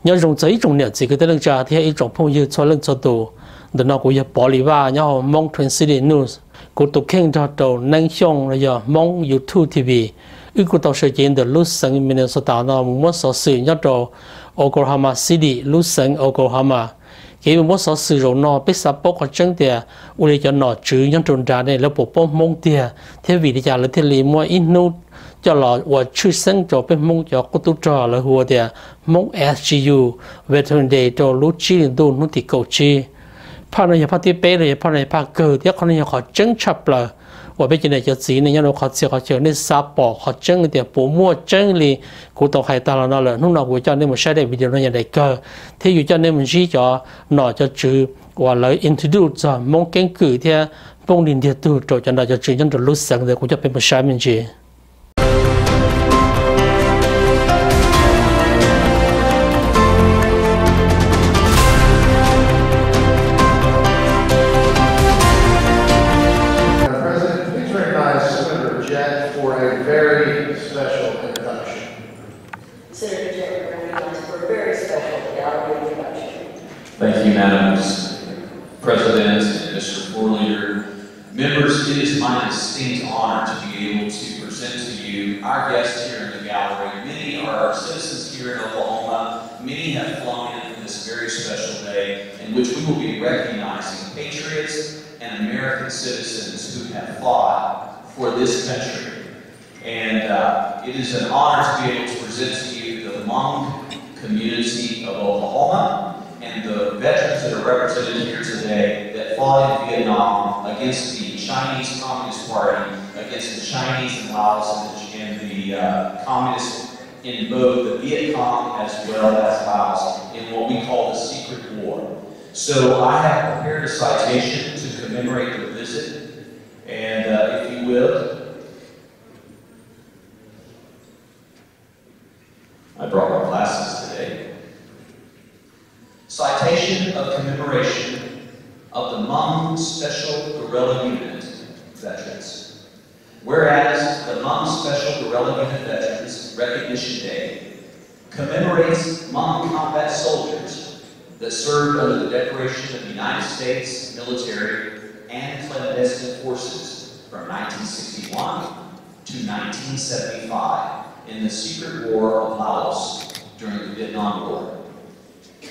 nhớ dùng giấy dùng nhật chỉ cái tên trà thì ít trong phong như cho lên cho tù để nó cũng như bỏ lì va nhau Hmong City News của tụ kênh cho tàu năng xong là giờ Hmong YouTube TV ước của tàu sự kiện được lúc sáng Minnesota nó muốn sở sự nhớ tàu Oklahoma City lúc sáng Oklahoma cái muốn sở sự rồi nó biết sắp bốc ở chân tiền u lấy cho nó chữ những tròn trà này là bộ bom mông tiền thế vì đi trả là thế li mua ít nút cho là và chữ sinh cho bên mông cho cô tu trò là hùa tiền Hmong SGU Veteran Day cho lúc chi liền đồn nút thì cầu chi phát này phát tiếp bé này phát này phát cờ tiếc con này họ chân chập là và bây giờ này cho gì này nhau họ sẽ họ trở nên sắp bỏ họ chân thì bộ mua chân li của tàu hải ta là nó là lúc nào của cho nên một sai đây video nó nhận đại cờ thế dù cho nên mình chỉ cho nó cho chữ và lấy introduce cho mong kiến cử theo phong điển địa tử rồi cho nó cho chữ nhân được lúc sáng rồi cũng cho bên một sai mình gì. Thank you, Madam President and Mr. Floor Leader. Members, it is my distinct honor to be able to present to you our guests here in the gallery. Many are citizens here in Oklahoma. Many have flown in for this very special day in which we will be recognizing patriots and American citizens who have fought for this country. And it is an honor to be able to present to you the Hmong community of Oklahoma and the veterans that are represented here today that fought in Vietnam against the Chinese Communist Party, against the Chinese in Laos and the communists in both the Viet Cong as well as Laos in what we call the Secret War. So I have prepared a citation to commemorate the visit, and if you will, I brought my glasses today. Citation of commemoration of the Hmong Special Guerrilla Unit veterans. Whereas the Hmong Special Guerrilla Unit Veterans Recognition Day commemorates Hmong combat soldiers that served under the Declaration of the United States military and clandestine forces from 1961 to 1975 in the Secret War of Laos during the Vietnam War.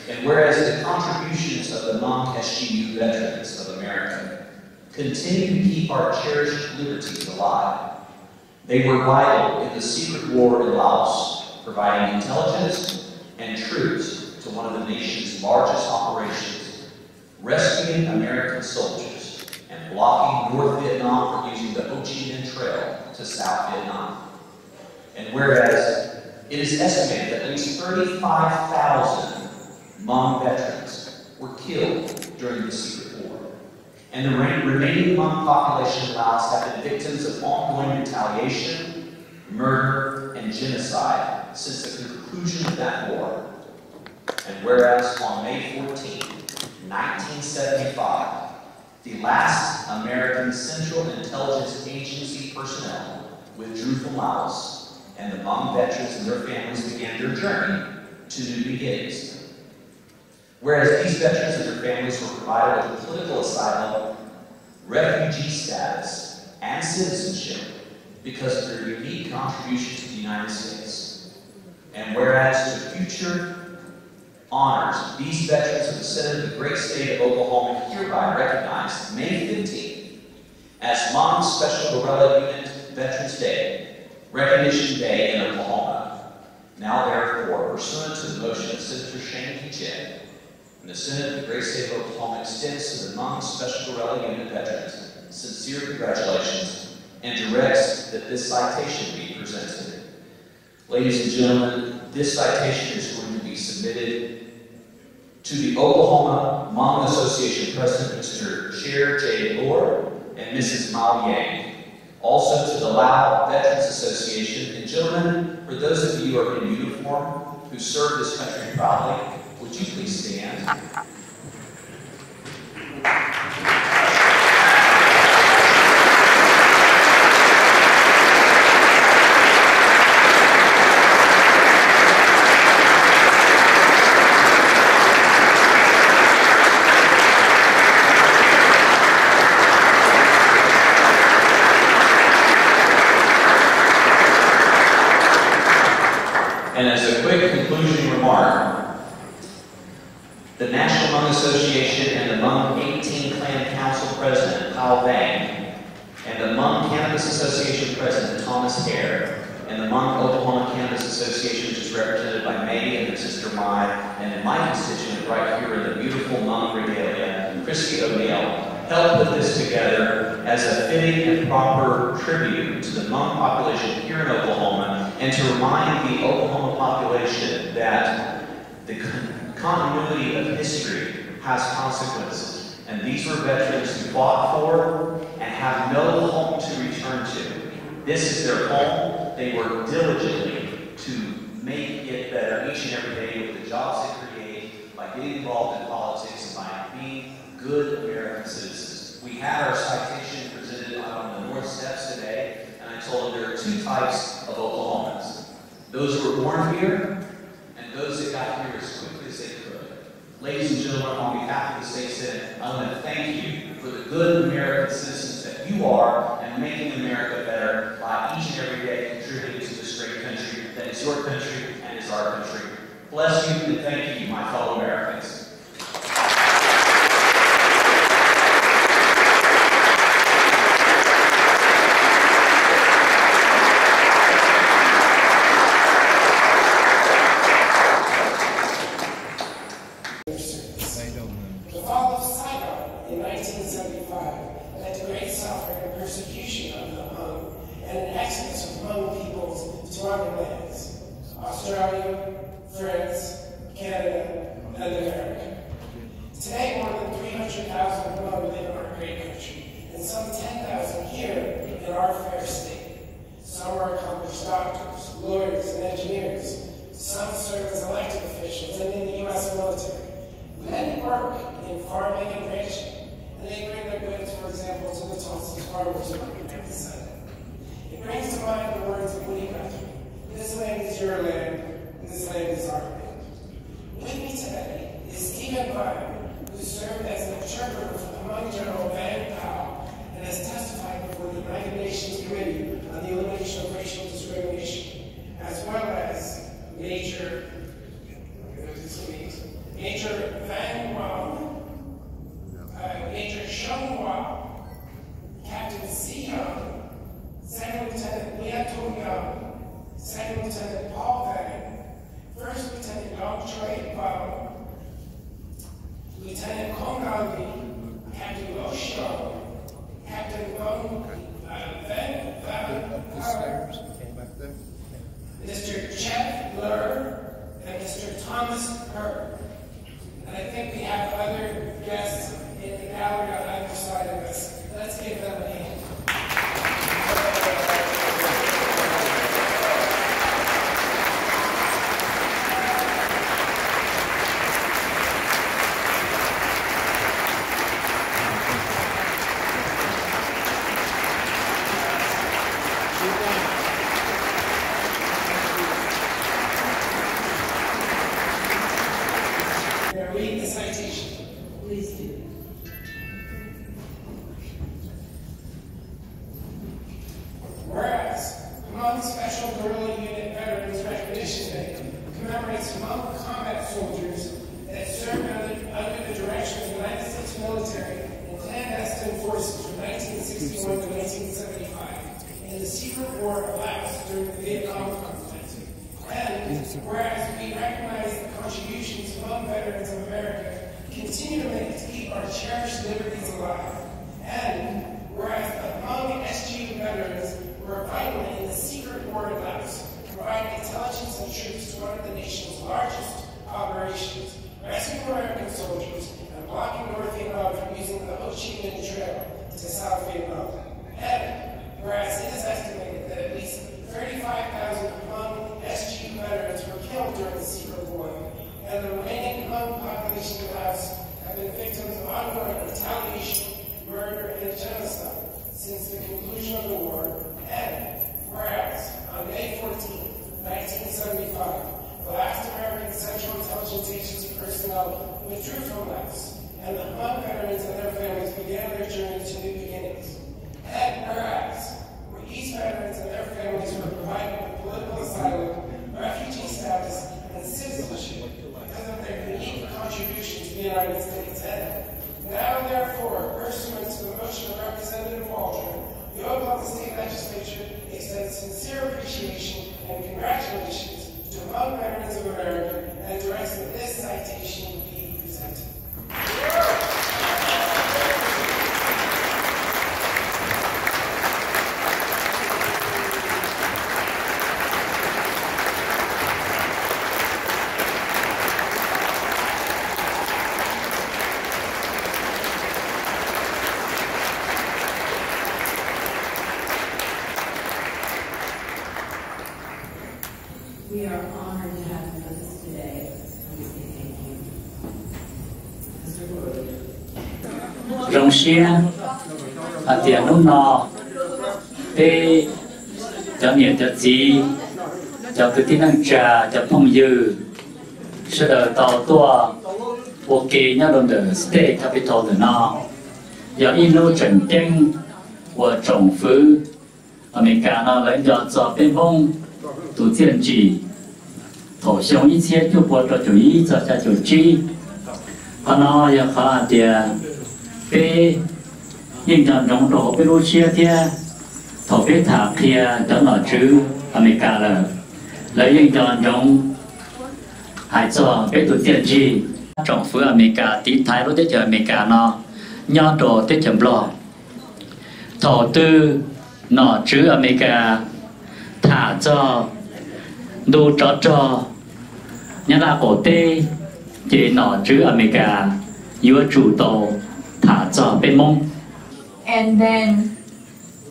And whereas the contributions of the Hmong SGU veterans of America continue to keep our cherished liberties alive, they were vital in the secret war in Laos, providing intelligence and troops to one of the nation's largest operations, rescuing American soldiers and blocking North Vietnam from using the Ho Chi Minh Trail to South Vietnam. And whereas it is estimated that at least 35,000 Hmong veterans were killed during the Secret War, and the remaining Hmong population in Laos have been victims of ongoing retaliation, murder, and genocide since the conclusion of that war. And whereas on May 14, 1975, the last American Central Intelligence Agency personnel withdrew from Laos, and the Hmong veterans and their families began their journey to new beginnings. Whereas these veterans and their families were provided with political asylum, refugee status, and citizenship because of their unique contribution to the United States. And whereas to future honors, these veterans of the Senate of the great state of Oklahoma hereby recognize May 15th as Hmong Special Guerrilla Unit Veterans Day, Recognition Day in Oklahoma. Now therefore, pursuant to the motion of Senator Shane P. And the Senate of the great state of Oklahoma extends to the Hmong Special Guerrilla Unit veterans sincere congratulations and directs that this citation be presented. Ladies and gentlemen, this citation is going to be submitted to the Oklahoma Hmong Association President, Mr. Chair J. Lohr, and Mrs. Mao Yang. Also to the Lao Veterans Association. And gentlemen, for those of you who are in uniform, who serve this country proudly, would you please stand? Association and the Hmong 18 Clan Council President, Hao Vang, and the Hmong Cannabis Association President, Thomas Hare, and the Hmong Oklahoma Cannabis Association, which is represented by May and her sister Mai, and then my constituent right here in the beautiful Hmong regalia, Christy O'Neill, helped put this together as a fitting and proper tribute to the Hmong population here in Oklahoma, and to remind the Oklahoma population that the continuity of history has consequences. And these were veterans who fought for and have no home to return to. This is their home. They work diligently to make it better each and every day with the jobs they create, by getting involved in politics, and by being good American citizens. We had our citation presented on the North Steps today, and I told them there are two types of Oklahomans. Those who were born here, and those that got here as quickly as they could. Ladies and gentlemen, on behalf of the State Senate, I want to thank you for the good American citizens that you are, and making America better by each and every day contributing to this great country that is your country and is our country. Bless you and thank you, my fellow Americans. The fall of Saigon in 1975 led to great suffering and persecution of the Hmong, and an exodus of Hmong peoples to other lands: Australia, France, Canada, and America. Today, more than 300,000 Hmong live in our great country, and some 10,000 here in our fair state. Some are accomplished doctors, lawyers, and engineers. Some serve as elected officials and in the U.S. military. Many work in farming and ranching, and they bring their goods, for example, to the Tulsa Farmers Market every Sunday. It brings to mind the words of Woody Guthrie: "This land is your land, and this land is our land." With me today is Stephen Bynum, who served as an interpreter for the Hmong General Van Powell, and has testified before the United Nations Committee on the Elimination of Racial Discrimination, as well as Major Van Wang, Major Sheng Hua, Captain Si Young, Second Lieutenant Lian Tung Young, Second Lieutenant Paul Vang, First Lieutenant Dong Choi Bao, Lieutenant Kong Alvi, Captain Lo Xiong, Captain Gong Mr. Chet Lur, and Mr. Thomas Herb. And I think we have other guests in the gallery on either side of us. Let's give them a hand. Read the citation. Please do. Whereas Hmong Special Guerrilla Unit Veterans Recognition Day commemorates Hmong combat soldiers that served under the direction of the United States military in clandestine forces from 1961 to 1975 in the secret war of Laos during the Vietnam conflict. And whereas we recognize the contributions Hmong veterans of America continue to make to keep our cherished liberties alive, and whereas the Hmong SGU veterans were vital in the secret war in Laos, providing intelligence and troops to one of the nation's largest operations, rescuing American soldiers and blocking North Vietnam from using the Ho Chi Minh Trail to South Vietnam. And whereas it is estimated that at least 35,000 Hmong SGU veterans were killed during the secret war, and the remaining Hmong population in Laos have been victims of ongoing retaliation, murder, and genocide since the conclusion of the war. And whereas on May 14, 1975, the last American Central Intelligence Agency personnel withdrew from Laos, and the Hmong veterans and their families began their journey to new beginnings. And whereas these veterans and their families were provided with political asylum, refugee status, and citizenship because of their unique contribution to the United States Oklahoma State Legislature extends sincere appreciation and congratulations to Hmong veterans of America and directs that this citation be presented. We are honored to have you with us today. We say thank you. Mr. Wood. Rong xia à tiền lúc nọ để cho nhiều cho gì cho cái tiếng năng trà cho phong dư sẽ đợi tàu tua ok nhá đồng đời state capital de nọ giờ in lô trần tranh của trọng phứ America nó lấy cho bên bông tổ tiên chỉ thổ sống ít xe cho bộ cho chủ ý cho chủ chi và nó giờ khá tiền bé nhưng trong trong đó bé lô xe thì thổ bé thả kia cho nó chứ America là lấy nhưng trong hãy cho bé tổ tiên chi trong phứ America tí thái lô tới chờ America nó nhau đồ tới chấm lo thổ tư nó chứ America thả cho đồ cho nhà là cổ tê chỉ nó chứ America yếu chủ tàu thả cho bên mông. And then,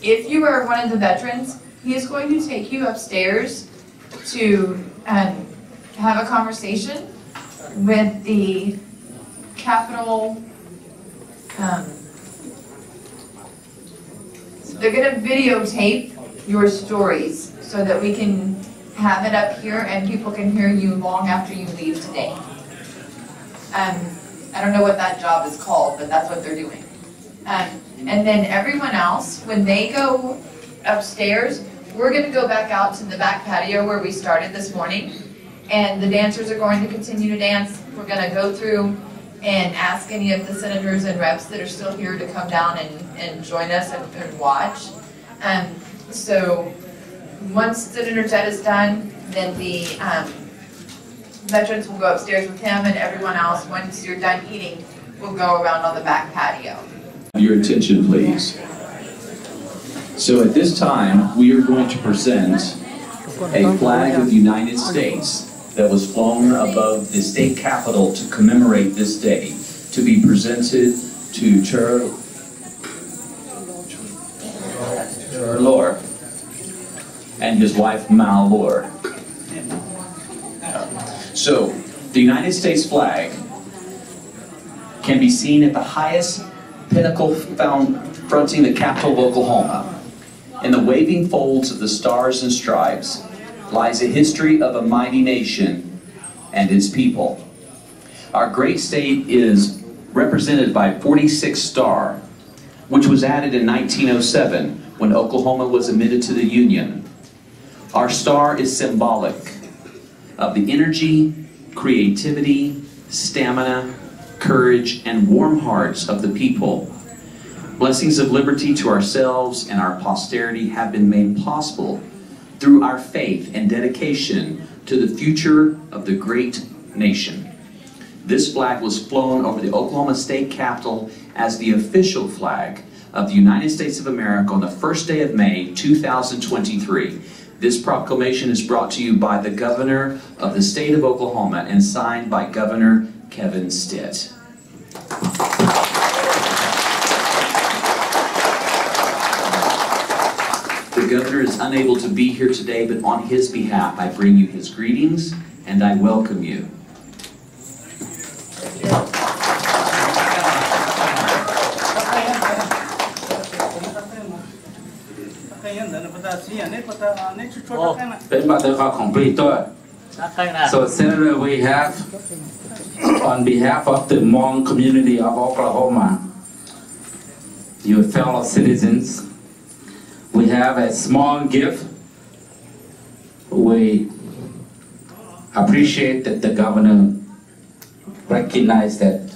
if you are one of the veterans, he is going to take you upstairs to have a conversation with the Capitol. They're going to videotape your stories so that we can have it up here and people can hear you long after you leave today. I don't know what that job is called, but that's what they're doing. And then everyone else, when they go upstairs, we're going to go back out to the back patio where we started this morning, and the dancers are going to continue to dance. We're going to go through and ask any of the senators and reps that are still here to come down and join us and watch. So once Senator Jett is done, then the veterans will go upstairs with him, and everyone else, once you're done eating, will go around on the back patio. Your attention, please. So at this time, we are going to present a flag of the United States that was flown above the state capitol to commemorate this day, to be presented to Chair Lord and his wife Mal Lord. So, the United States flag can be seen at the highest pinnacle fronting the capital of Oklahoma. In the waving folds of the stars and stripes lies a history of a mighty nation and its people. Our great state is represented by 46 star, which was added in 1907 when Oklahoma was admitted to the Union. Our star is symbolic of the energy, creativity, stamina, courage, and warm hearts of the people. Blessings of liberty to ourselves and our posterity have been made possible through our faith and dedication to the future of the great nation. This flag was flown over the Oklahoma State Capitol as the official flag of the United States of America on the first day of May 2023. This proclamation is brought to you by the Governor of the State of Oklahoma and signed by Governor Kevin Stitt. The Governor is unable to be here today, but on his behalf I bring you his greetings and I welcome you. So Senator, we have, on behalf of the Hmong community of Oklahoma, your fellow citizens, we have a small gift. We appreciate that the governor recognized that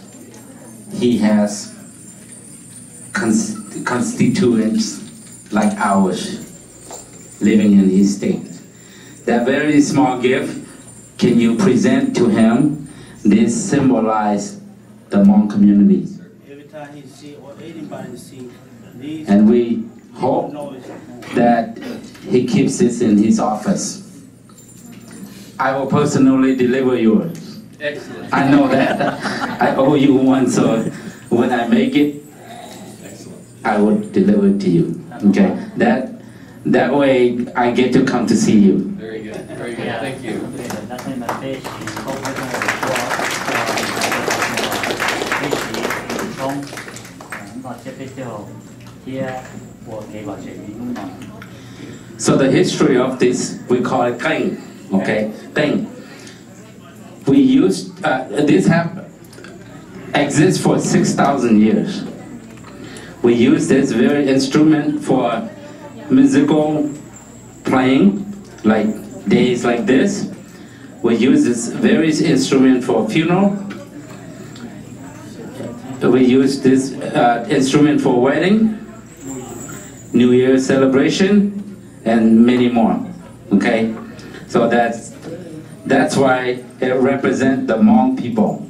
he has constituents like ours, living in his state. That very small gift, can you present to him? This symbolizes the Hmong community. Every time he see or anybody see needs, and we hope that he keeps this in his office. I will personally deliver yours. Excellent. I know that. I owe you one, so when I make it, I will deliver it to you. Okay? That way I get to come to see you. Very good. Very good. Thank you. So the history of this, we call it Keng. Okay, Keng. We used this exists for 6,000 years. We use this very instrument for musical playing, like days like this. We use this very instrument for funeral. We use this instrument for wedding, New Year celebration, and many more. Okay, so that's why it represents the Hmong people.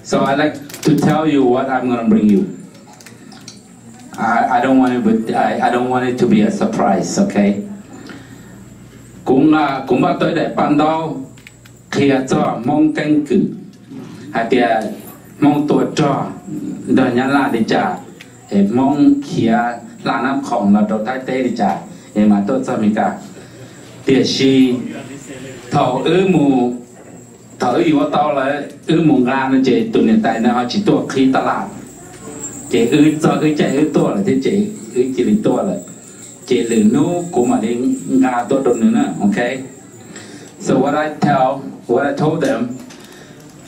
So I'd like to tell you what I'm going to bring you. I don't want it to be a surprise, okay? Cũng bắt tới để ban đầu khi cho mong canh cử, hay là mong tuổi trò đời nhà là đi trả, mong khi là năm khổng là đầu tay tê đi trả, mà tôi cho mình cả. Thì khi thầu mù thở yếu tao là mùng ra nó chỉ tụi hiện tại nó chỉ tuột khi ta làm chỉ cho chạy tua là thế chỉ định tua là chỉ lử nô của mà đến gà tua đồn nữa, okay? So what I told them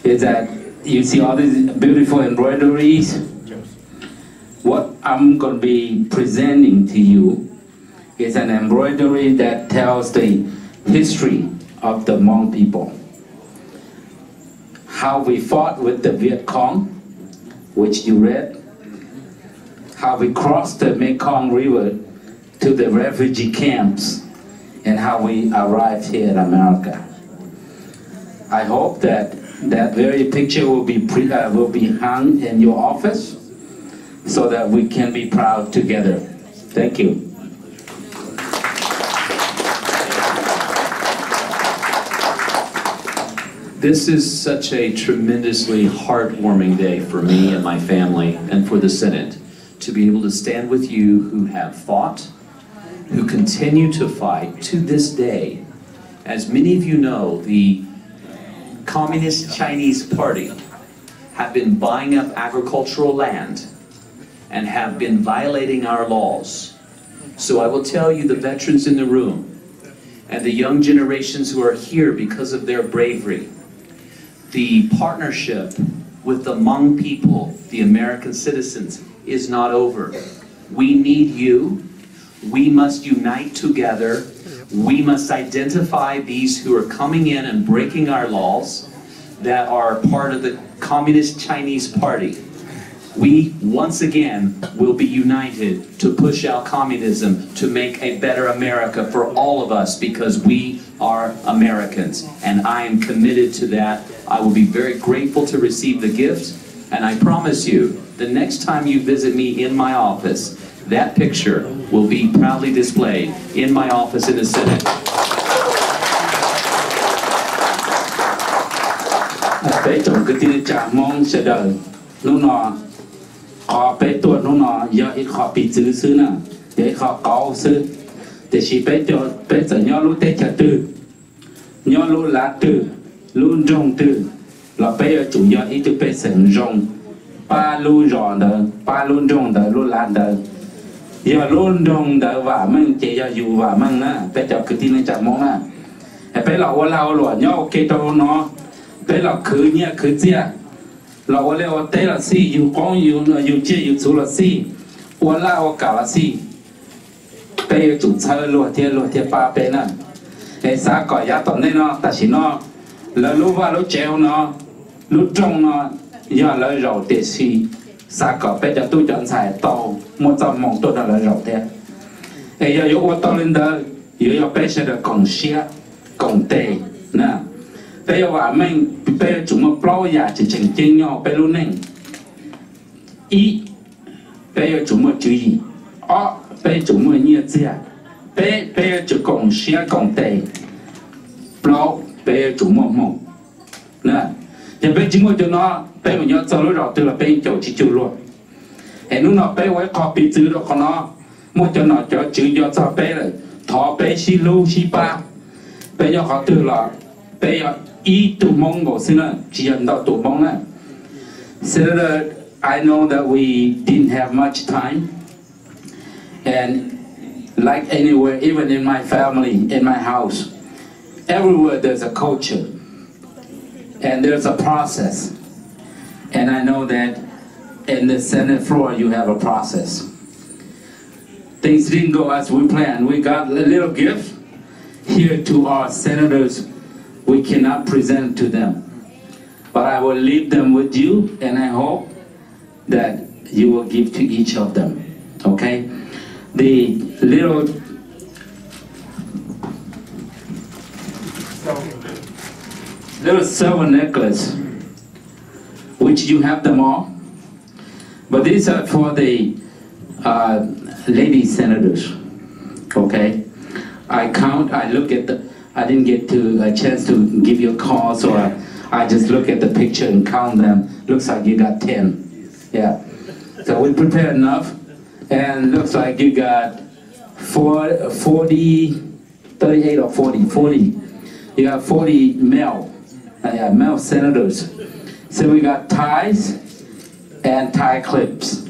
is that you see all these beautiful embroideries. What I'm going to be presenting to you is an embroidery that tells the history of the Hmong people. How we fought with the Viet Cong, which you read. How we crossed the Mekong River to the refugee camps, and how we arrived here in America. I hope that that very picture will be hung in your office, so that we can be proud together. Thank you. This is such a tremendously heartwarming day for me and my family and for the Senate to be able to stand with you who have fought, who continue to fight to this day. As many of you know, the Communist Chinese Party have been buying up agricultural land and have been violating our laws. So I will tell you, the veterans in the room and the young generations who are here because of their bravery, the partnership with the Hmong people, the American citizens, is not over. We need you. We must unite together. We must identify these who are coming in and breaking our laws that are part of the Communist Chinese Party. We, once again, will be united to push out communism, to make a better America for all of us, because we are Americans. And I am committed to that. I will be very grateful to receive the gifts. And I promise you, the next time you visit me in my office, that picture will be proudly displayed in my office in the Senate. Họ bé tuột nó giờ ít họ bị giữ xứ nè, để họ có xứ, để chỉ bé giờ nhau lúc tết chợ tư, nhau lúc lá tư, luôn rong tư, là bé ở chủ nhà ít bé sừng rong, ba luôn ròn đờ, ba luôn rong đờ, luôn lá đờ, giờ luôn rong đờ và mang chỉ giờ dù và mang nè, bé chợ cứ tin chợ mong nè, bé là ô lao lụa nhau kê đâu nó, bé là cứ nhẹ cứ chia. Là我了我对了是有光有接有做了是，我啦我搞了是， bây giờ chủ chơi luôn thiệt ba bên nè cái xã cỏ giá tận đây nó ta chỉ nó là lúc vào lúc treo nó lúc trong nó giờ là rầu tiền xì xã cỏ bây giờ tôi chọn xài tàu một trăm mong tôi là rầu thế bây giờ yếu tao lên đó yếu bây giờ là còn xe còn tệ nè bây giờว่าmình bây giờ chúng nó bao giờ chỉ chỉnh chỉnh nhau bây lúc này ý bây giờ chúng nó chú ý bây giờ chúng nó nhiều gì bây giờ chỉ còn xe còn tệ bao bây giờ chúng nó mong nè giờ bây giờ chúng nó bây giờ nhớ cho nó rõ từ là bây giờ chỉ chịu luôn hệ lúc nào bây giờ copy chữ đó con nó một cho nó cho chữ cho bây giờ thọ bây xí lu xí ba bây giờ họ từ là bây giờ ý tụ mong của xin là chỉ nhận到tụ mong này. Senator, I know that we didn't have much time, and like anywhere, even in my family, in my house, everywhere there's a culture, and there's a process, and I know that in the Senate floor you have a process. Things didn't go as we planned. We got a little gift here to our senators. We cannot present to them, but I will leave them with you, and I hope that you will give to each of them. Okay? The little silver necklace, which you have them all, but these are for the lady senators. Okay? I look at the. I didn't get a chance to give you a call, so I just look at the picture and count them. Looks like you got 10. Yeah. So we prepared enough, and looks like you got 40, 38 or 40. You got 40 male senators. So we got ties and tie clips.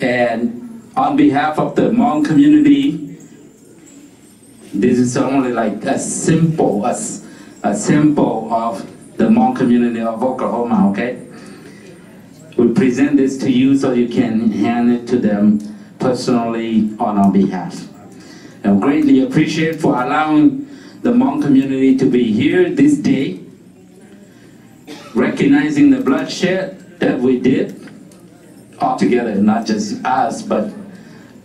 And on behalf of the Hmong community, this is only like a sample of the Hmong community of Oklahoma, okay? We present this to you so you can hand it to them personally on our behalf. I greatly appreciate for allowing the Hmong community to be here this day, recognizing the bloodshed that we did all together, not just us, but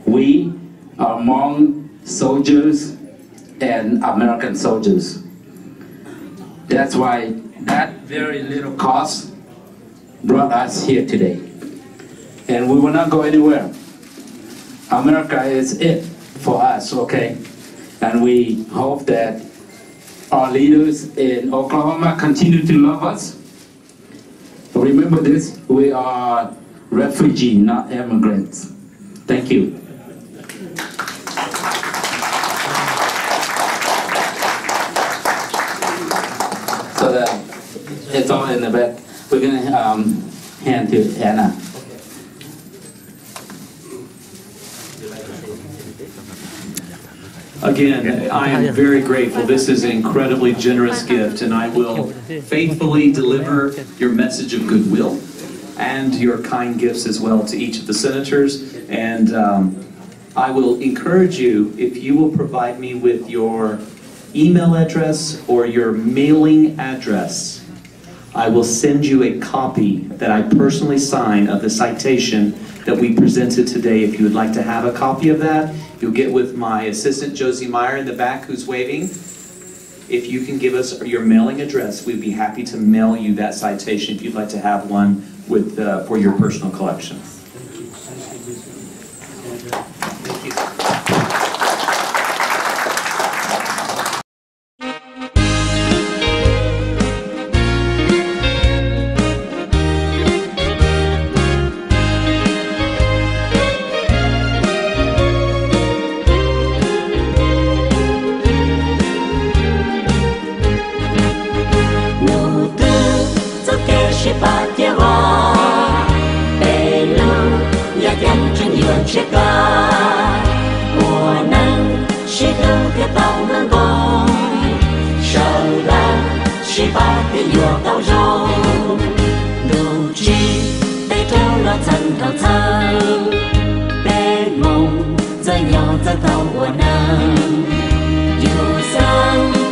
we are Hmong soldiers and American soldiers. That's why that very little cost brought us here today. And we will not go anywhere. America is it for us, okay? And we hope that our leaders in Oklahoma continue to love us. Remember this, we are refugees, not immigrants. Thank you. So it's all in the back. We're going to hand to Anna. Again, I am very grateful. This is an incredibly generous gift, and I will faithfully deliver your message of goodwill and your kind gifts as well to each of the senators. And I will encourage you, if you will provide me with your email address or your mailing address, I will send you a copy that I personally sign of the citation that we presented today. If you would like to have a copy of that, you'll get with my assistant Josie Meyer in the back who's waving. If you can give us your mailing address, we'd be happy to mail you that citation if you'd like to have one with for your personal collection. Thank you. 在鸟在头我能，有生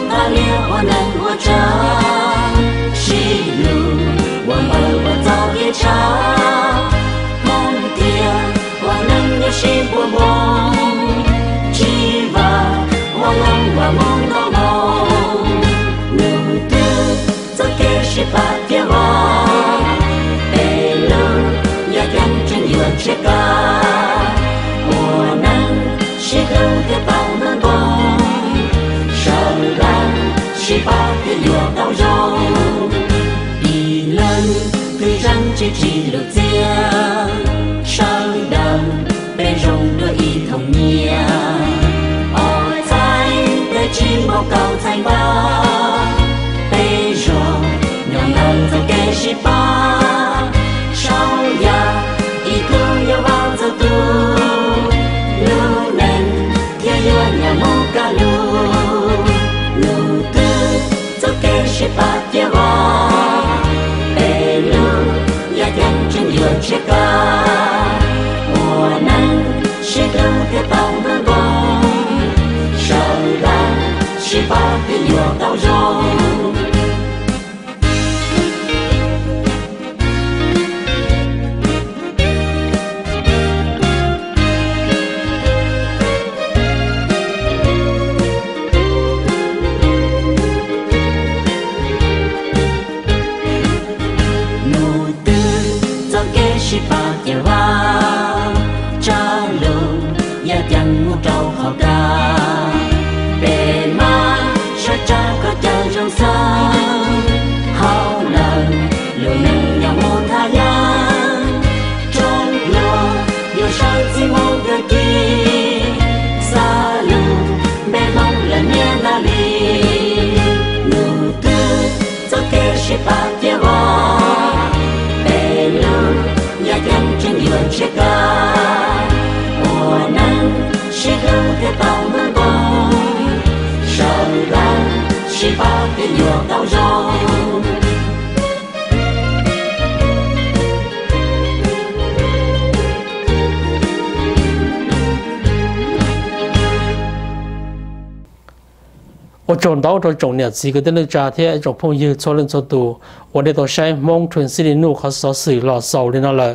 他连我能我着，是路我们我早也长，梦天我能有心不梦，只把我能我梦到梦，路的这个是把天王，北路也跟着你们这个。是后的宝能动，手浪是把的月到肉，一轮对上这几路江，上等被容的一同年，我在的寂寞高才吧，被容让人走给是吧，少呀一个要往走度。把电话，北路也跟着有这个，我能是路的宝能工，手浪是把的有到肉。是把电话，扎路也将我找好个，北马是扎个叫人生，好冷路能让我太阳，中路有上寂寞的地，沙路没梦了念哪里，路的走给是把电话。这个我能是路的宝能工，手浪是把的有到肉。我种到这种日子，个的那家庭种朋友做人做多，我哋都ใช้Hmong SGUเขาสอสื่อหล่อเสาเลยนั่นแหละ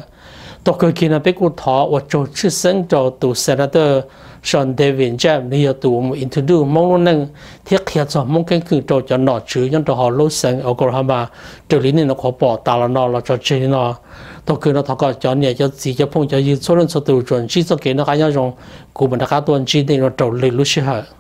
ตัวเคยกินไปกูท้อว่าโจชื่อเส้นโจตัวเซนาเตอร์ชอนเดวินแจมนี่ตัวมันอินทูดูมองนั่งเทียบเทียบจอมองกันคือโจจะหนอชื่อยันตัวหอลูเซงเอากระหมาตัวลิ้นนี่เราขอปอตาละนอเราจะเจนอตัวคือเราทอกจอเนี่ยจะจีจะพงจะยืนส่วนส่วนตัวจนชี้สเกนนะคะยังจงกูมันนะคะตัวจีนี่เราโจเลยรู้ชื่อ